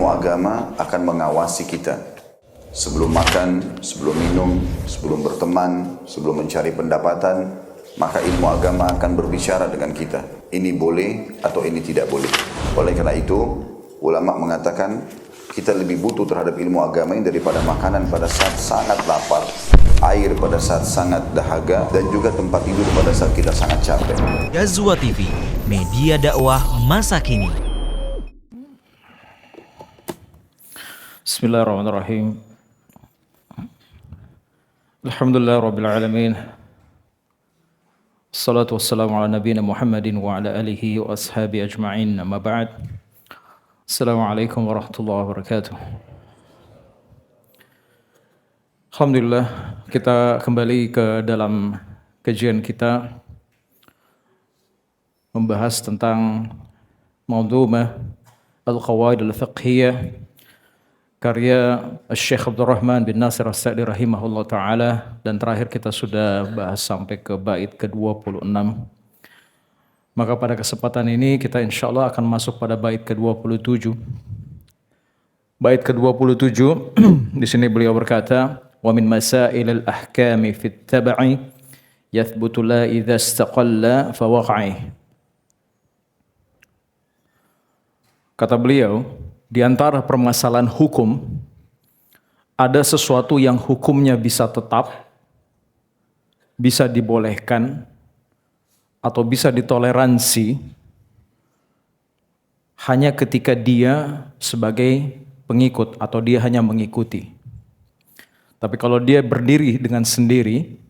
ilmu agama akan mengawasi kita. Sebelum makan, sebelum minum, sebelum berteman, sebelum mencari pendapatan, maka ilmu agama akan berbicara dengan kita. Ini boleh atau ini tidak boleh. Oleh karena itu, ulama mengatakan kita lebih butuh terhadap ilmu agama ini daripada makanan pada saat sangat lapar, air pada saat sangat dahaga, dan juga tempat tidur pada saat kita sangat capek. Ghazwa TV, media dakwah masa kini. Bismillahirrahmanirrahim. Alhamdulillah Rabbil Alamin. Assalatu wassalamu ala nabiyina Muhammadin wa ala alihi wa ashabi ajma'in. Amma ba'd. Assalamualaikum warahmatullahi wabarakatuh. Alhamdulillah, kita kembali ke dalam kajian kita membahas tentang Mawdu'ah Al-Qawaid Al-Fiqhiyah karya Syekh Abdul Rahman bin Nasir As-Sa'di rahimahullah ta'ala, dan terakhir kita sudah bahas sampai ke bait ke-26. Maka pada kesempatan ini kita insyaAllah akan masuk pada bait ke-27. Bait ke-27 di sini beliau berkata, wa min masailil ahkami fit tab'i yathbutu la idza istaqalla fa waqa'i. Kata beliau, di antara permasalahan hukum, ada sesuatu yang hukumnya bisa tetap, bisa dibolehkan, atau bisa ditoleransi hanya ketika dia sebagai pengikut atau dia hanya mengikuti. Tapi kalau dia berdiri dengan sendiri,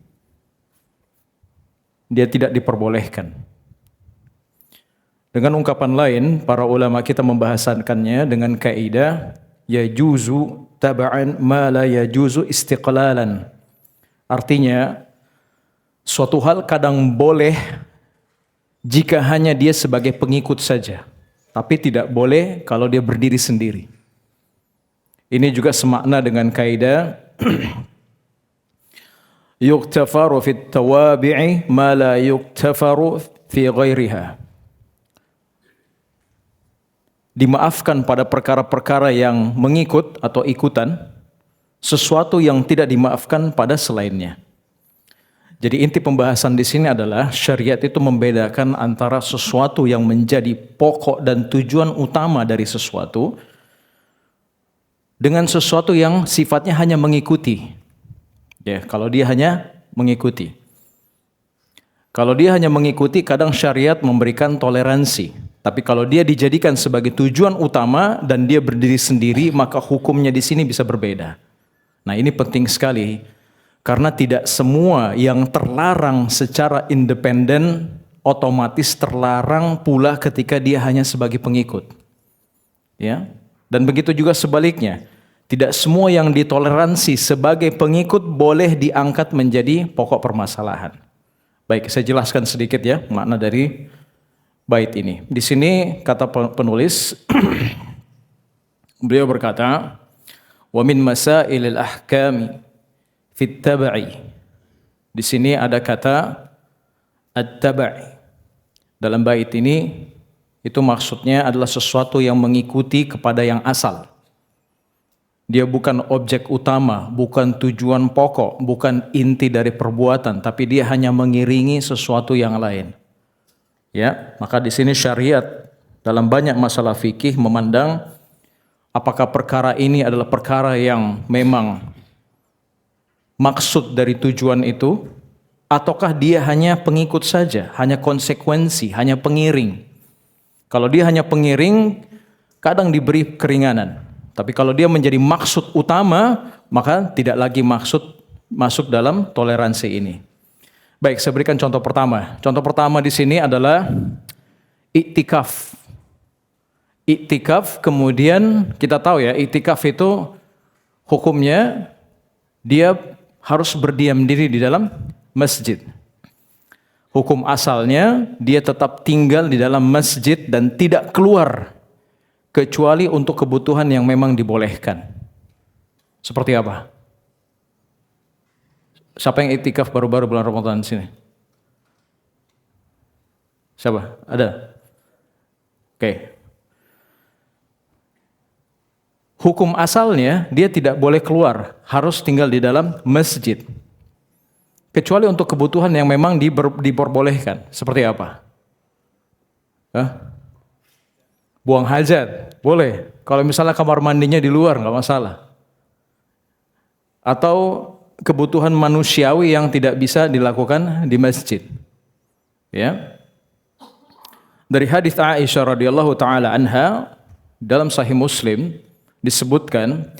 dia tidak diperbolehkan. Dengan ungkapan lain, para ulama kita membahasankannya dengan kaidah yajuzu tab'an ma la yajuzu istiqlalan. Artinya, suatu hal kadang boleh jika hanya dia sebagai pengikut saja, tapi tidak boleh kalau dia berdiri sendiri. Ini juga semakna dengan kaidah yuktafaru fit tawabi'i ma la yuktafaru fi ghairiha. Dimaafkan pada perkara-perkara yang mengikut atau ikutan, sesuatu yang tidak dimaafkan pada selainnya. Jadi inti pembahasan di sini adalah syariat itu membedakan antara sesuatu yang menjadi pokok dan tujuan utama dari sesuatu dengan sesuatu yang sifatnya hanya mengikuti. Ya, kalau dia hanya mengikuti. Kalau dia hanya mengikuti, kadang syariat memberikan toleransi. Tapi kalau dia dijadikan sebagai tujuan utama dan dia berdiri sendiri, maka hukumnya di sini bisa berbeda. Nah, ini penting sekali karena tidak semua yang terlarang secara independen otomatis terlarang pula ketika dia hanya sebagai pengikut. Ya. Dan begitu juga sebaliknya. Tidak semua yang ditoleransi sebagai pengikut boleh diangkat menjadi pokok permasalahan. Baik, saya jelaskan sedikit ya makna dari bait ini. Di sini kata penulis beliau berkata, wa min masailil ahkami fit tab'i. Di sini ada kata at-tab'i. Dalam bait ini itu maksudnya adalah sesuatu yang mengikuti kepada yang asal. Dia bukan objek utama, bukan tujuan pokok, bukan inti dari perbuatan, tapi dia hanya mengiringi sesuatu yang lain. Ya, maka di sini syariat dalam banyak masalah fikih memandang apakah perkara ini adalah perkara yang memang maksud dari tujuan itu, ataukah dia hanya pengikut saja, hanya konsekuensi, hanya pengiring. Kalau dia hanya pengiring, kadang diberi keringanan. Tapi kalau dia menjadi maksud utama, maka tidak lagi masuk dalam toleransi ini. Baik, saya berikan contoh pertama. Contoh pertama di sini adalah iktikaf. Iktikaf, kemudian kita tahu ya, iktikaf itu hukumnya dia harus berdiam diri di dalam masjid. Hukum asalnya dia tetap tinggal di dalam masjid dan tidak keluar kecuali untuk kebutuhan yang memang dibolehkan. Seperti apa? Siapa yang iktikaf baru-baru bulan Ramadan di sini? Siapa? Ada? Oke. hukum asalnya dia tidak boleh keluar, harus tinggal di dalam masjid. Kecuali untuk kebutuhan yang memang diperbolehkan. Seperti apa? Buang hajat, boleh. Kalau misalnya kamar mandinya di luar, nggak masalah. Atau kebutuhan manusiawi yang tidak bisa dilakukan di masjid. Ya. Dari hadis Aisyah radhiyallahu taala anha dalam Sahih Muslim disebutkan,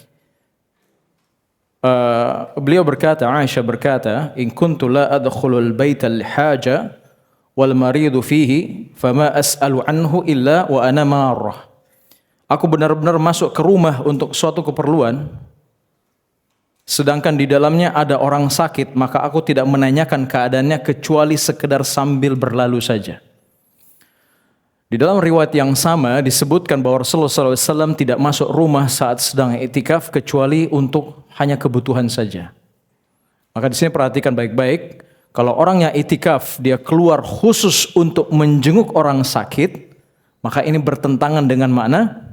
beliau berkata, Aisyah berkata, "In kuntu la adkhulul baital haja wal maridu fihi, fama as'alu anhu illa wa ana marrah." Aku benar-benar masuk ke rumah untuk suatu keperluan, sedangkan di dalamnya ada orang sakit, maka aku tidak menanyakan keadaannya kecuali sekedar sambil berlalu saja. Di dalam riwayat yang sama disebutkan bahwa Rasulullah SAW tidak masuk rumah saat sedang iktikaf kecuali untuk hanya kebutuhan saja. Maka di sini perhatikan baik-baik, kalau orang yang iktikaf dia keluar khusus untuk menjenguk orang sakit, maka ini bertentangan dengan makna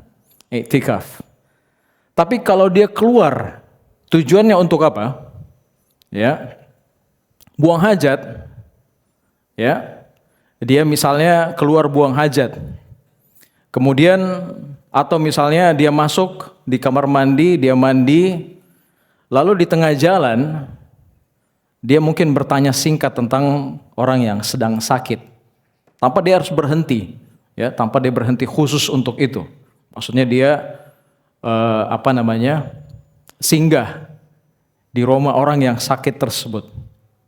iktikaf. Tapi kalau dia keluar tujuannya untuk apa? Ya, buang hajat, ya. Dia misalnya keluar buang hajat, kemudian atau misalnya dia masuk di kamar mandi, dia mandi, lalu di tengah jalan dia mungkin bertanya singkat tentang orang yang sedang sakit, tanpa dia harus berhenti, ya, tanpa dia berhenti khusus untuk itu. Maksudnya dia singgah di rumah orang yang sakit tersebut,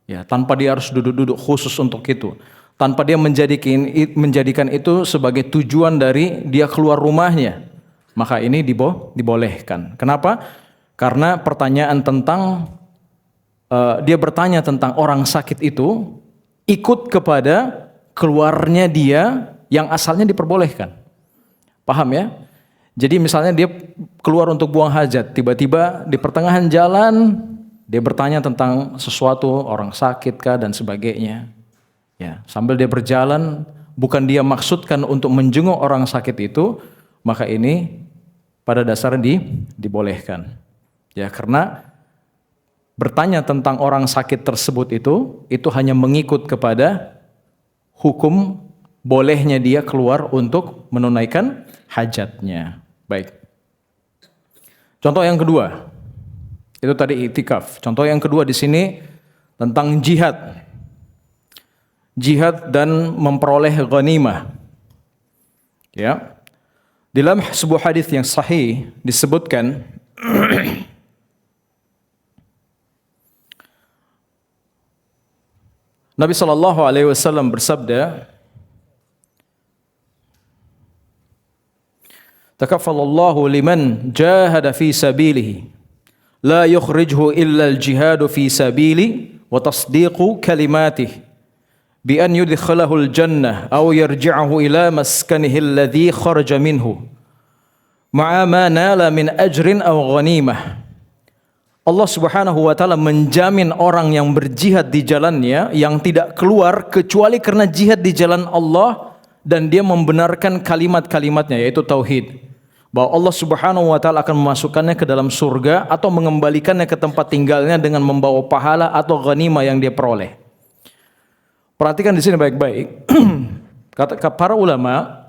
ya, tanpa dia harus duduk-duduk khusus untuk itu. Tanpa dia menjadikan itu sebagai tujuan dari dia keluar rumahnya, maka ini dibolehkan. Kenapa? Karena pertanyaan tentang dia bertanya tentang orang sakit itu ikut kepada keluarnya dia yang asalnya diperbolehkan. Paham ya? Jadi misalnya dia keluar untuk buang hajat, tiba-tiba di pertengahan jalan dia bertanya tentang sesuatu, orang sakit kah dan sebagainya. Ya, sambil dia berjalan, bukan dia maksudkan untuk menjenguk orang sakit itu, maka ini pada dasarnya dibolehkan. Ya, karena bertanya tentang orang sakit tersebut itu hanya mengikut kepada hukum bolehnya dia keluar untuk menunaikan hajatnya. Baik. Contoh yang kedua, itu tadi iktikaf. Contoh yang kedua di sini tentang jihad. Jihad dan memperoleh ghanimah. Ya. Dalam sebuah hadis yang sahih disebutkan Nabi sallallahu alaihi wasallam bersabda, "Takaffalallahu liman jahada fi sabilihi, la yukhrijuhu illa al-jihadu fi sabili wa tasdiqu kalimatihi." Bi an yudkhilahu al-jannah aw yarji'ahu ila maskanihi alladhi kharaja minhu ma'a ma nala min ajrin aw ghanimah. Allah Subhanahu wa taala menjamin orang yang berjihad di jalannya yang tidak keluar kecuali karena jihad di jalan Allah dan dia membenarkan kalimat-kalimatnya yaitu tauhid. Bahwa Allah Subhanahu wa taala akan memasukkannya ke dalam surga atau mengembalikannya ke tempat tinggalnya dengan membawa pahala atau ghanimah yang dia peroleh. Perhatikan di sini baik-baik. Kata para ulama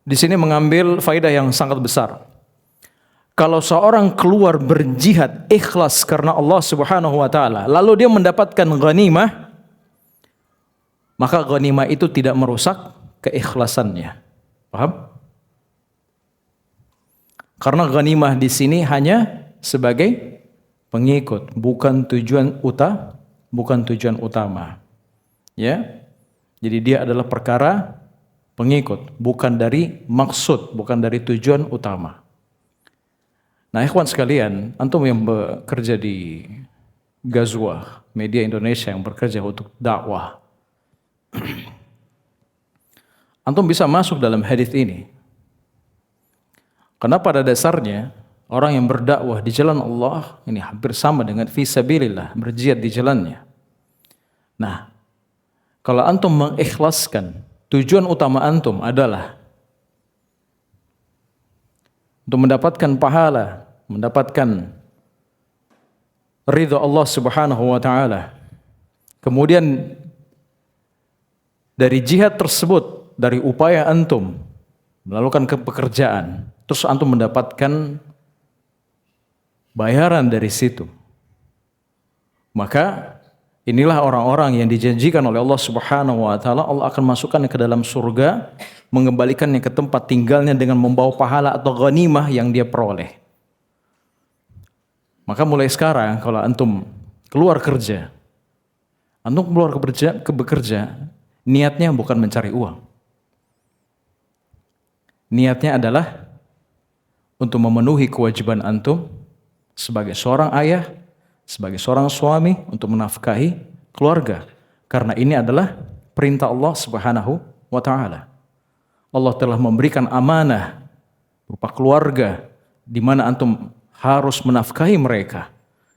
di sini mengambil faidah yang sangat besar. Kalau seorang keluar berjihad ikhlas karena Allah Subhanahu wa taala, lalu dia mendapatkan ghanimah, maka ghanimah itu tidak merusak keikhlasannya. Paham? Karena ghanimah di sini hanya sebagai pengikut, bukan tujuan utama. Ya, jadi dia adalah perkara pengikut, bukan dari maksud, bukan dari tujuan utama. Nah, ikhwan sekalian, antum yang bekerja di Ghazwah, media Indonesia yang bekerja untuk dakwah, antum bisa masuk dalam hadis ini. Karena pada dasarnya orang yang berdakwah di jalan Allah ini hampir sama dengan fisabilillah, berjihad di jalannya. Nah, kalau antum mengikhlaskan tujuan utama antum adalah untuk mendapatkan pahala, mendapatkan ridha Allah Subhanahu wa taala. Kemudian dari jihad tersebut, dari upaya antum melakukan pekerjaan, terus antum mendapatkan bayaran dari situ, maka inilah orang-orang yang dijanjikan oleh Allah Subhanahu wa taala, Allah akan masukkannya ke dalam surga, mengembalikannya ke tempat tinggalnya dengan membawa pahala atau ghanimah yang dia peroleh. Maka mulai sekarang kalau antum keluar kerja, antum keluar bekerja, niatnya bukan mencari uang. Niatnya adalah untuk memenuhi kewajiban antum sebagai seorang ayah, sebagai seorang suami, untuk menafkahi keluarga. Karena ini adalah perintah Allah Subhanahu wa taala. Allah telah memberikan amanah berupa keluarga di mana antum harus menafkahi mereka.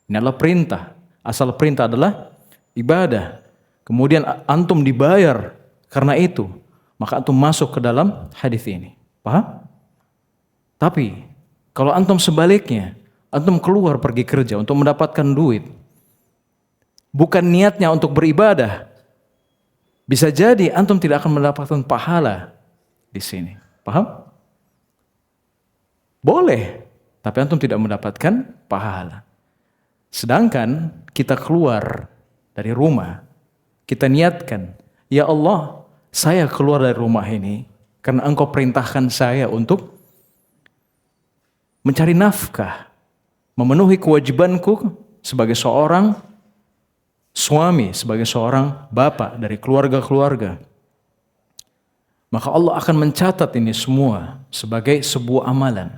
Ini adalah perintah. Asal perintah adalah ibadah. Kemudian antum dibayar karena itu, maka antum masuk ke dalam hadis ini. Paham? Tapi kalau antum sebaliknya, antum keluar pergi kerja untuk mendapatkan duit, bukan niatnya untuk beribadah, bisa jadi antum tidak akan mendapatkan pahala di sini. Paham? Boleh, tapi antum tidak mendapatkan pahala. Sedangkan kita keluar dari rumah, kita niatkan, ya Allah, saya keluar dari rumah ini karena Engkau perintahkan saya untuk mencari nafkah, memenuhi kewajibanku sebagai seorang suami, sebagai seorang bapak dari keluarga-keluarga. Maka Allah akan mencatat ini semua sebagai sebuah amalan.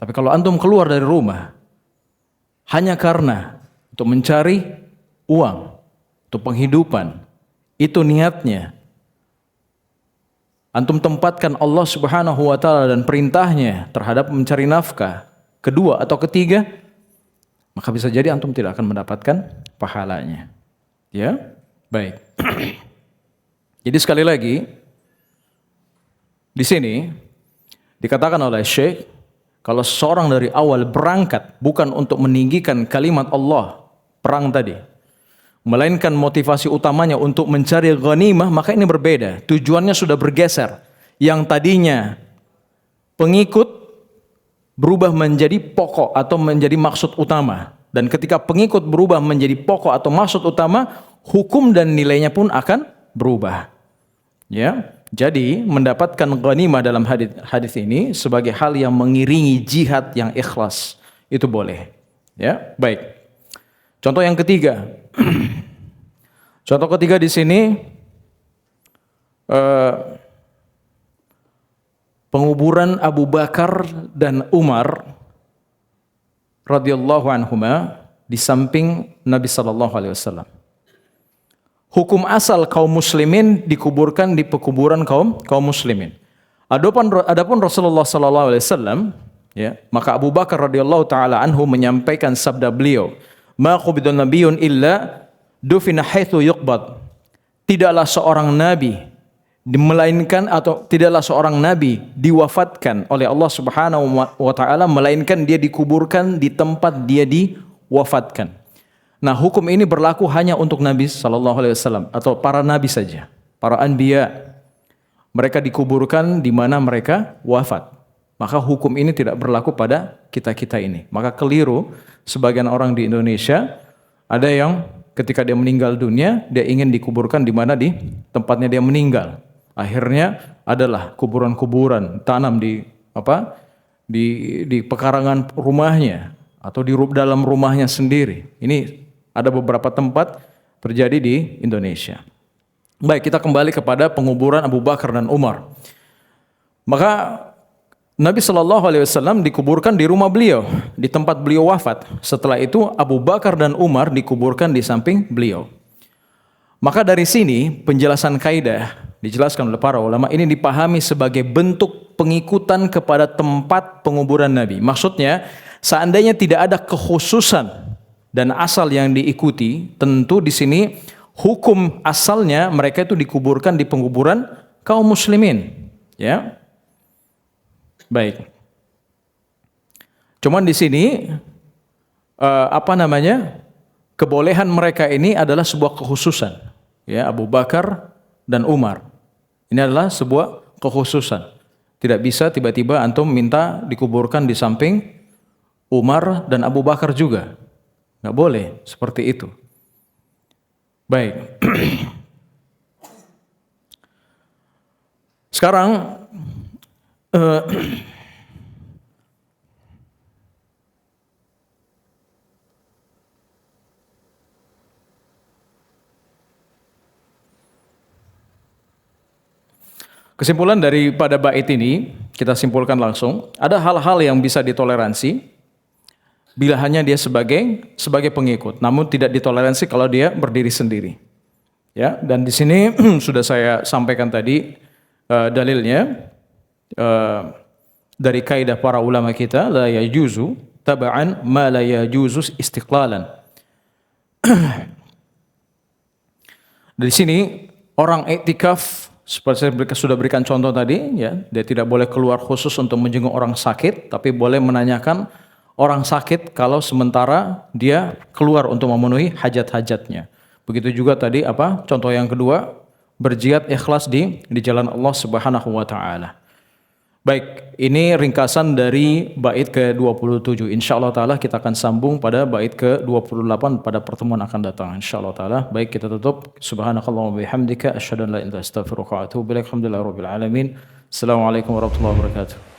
Tapi kalau antum keluar dari rumah hanya karena untuk mencari uang, untuk penghidupan, itu niatnya, antum tempatkan Allah Subhanahu wa taala dan perintahnya terhadap mencari nafkah, kedua atau ketiga, maka bisa jadi antum tidak akan mendapatkan pahalanya. Ya, baik. Jadi sekali lagi di sini dikatakan oleh Syekh, kalau seorang dari awal berangkat bukan untuk meninggikan kalimat Allah, perang tadi, melainkan motivasi utamanya untuk mencari ghanimah, maka ini berbeda. Tujuannya sudah bergeser. Yang tadinya pengikut berubah menjadi pokok atau menjadi maksud utama. Dan ketika pengikut berubah menjadi pokok atau maksud utama, hukum dan nilainya pun akan berubah. Ya, jadi mendapatkan ghanimah dalam hadis ini sebagai hal yang mengiringi jihad yang ikhlas, itu boleh. Ya, baik. Contoh yang ketiga. Contoh ketiga di sini penguburan Abu Bakar dan Umar radhiyallahu anhuma di samping Nabi sallallahu alaihi wasallam. Hukum asal kaum muslimin dikuburkan di pekuburan kaum muslimin. Adapun Rasulullah sallallahu alaihi wasallam, ya, maka Abu Bakar radhiyallahu taala anhu menyampaikan sabda beliau, "Ma qubidun nabiyyun illa dufina haitsu yuqbad." Tidaklah seorang nabi melainkan atau tidaklah seorang nabi diwafatkan oleh Allah Subhanahu wa taala melainkan dia dikuburkan di tempat dia diwafatkan. Nah, hukum ini berlaku hanya untuk Nabi sallallahu alaihi wasallam atau para nabi saja, para anbiya. Mereka dikuburkan di mana mereka wafat. Maka hukum ini tidak berlaku pada kita-kita ini. Maka keliru sebagian orang di Indonesia, ada yang ketika dia meninggal dunia, dia ingin dikuburkan di mana di tempatnya dia meninggal. Akhirnya adalah kuburan-kuburan tanam di pekarangan rumahnya atau di dalam rumahnya sendiri. Ini ada beberapa tempat terjadi di Indonesia. Baik, kita kembali kepada penguburan Abu Bakar dan Umar. Maka Nabi Shallallahu Alaihi Wasallam dikuburkan di rumah beliau, di tempat beliau wafat. Setelah itu Abu Bakar dan Umar dikuburkan di samping beliau. Maka dari sini penjelasan kaidah dijelaskan oleh para ulama ini dipahami sebagai bentuk pengikutan kepada tempat penguburan Nabi. Maksudnya, seandainya tidak ada kekhususan dan asal yang diikuti, tentu di sini hukum asalnya mereka itu dikuburkan di penguburan kaum muslimin. Ya, baik. Cuman di sini kebolehan mereka ini adalah sebuah kekhususan, ya, Abu Bakar dan Umar. Ini adalah sebuah kekhususan. Tidak bisa tiba-tiba antum minta dikuburkan di samping Umar dan Abu Bakar juga. Nggak boleh seperti itu. Baik. Sekarang kesimpulan daripada bait ini, kita simpulkan langsung, ada hal-hal yang bisa ditoleransi bila hanya dia sebagai pengikut, namun tidak ditoleransi kalau dia berdiri sendiri. Ya, dan di sini sudah saya sampaikan tadi dalilnya dari kaidah para ulama kita, la yajuzu taba'an ma la yajuzu istiqlalan. Dari sini orang iktikaf seperti saya sudah berikan contoh tadi, ya, dia tidak boleh keluar khusus untuk menjenguk orang sakit, tapi boleh menanyakan orang sakit kalau sementara dia keluar untuk memenuhi hajat-hajatnya. Begitu juga tadi contoh yang kedua, berjihad ikhlas di jalan Allah Subhanahu wa taala. Baik, ini ringkasan dari bait ke-27. Insyaallah taala kita akan sambung pada bait ke-28 pada pertemuan akan datang insyaallah taala. Baik, kita tutup. Subhanakallahumma bihamdika asyhadu an la ilaha illa anta astaghfiruka wa atubu ilaik. Alhamdulillahirabbil alamin. Assalamualaikum warahmatullahi wabarakatuh.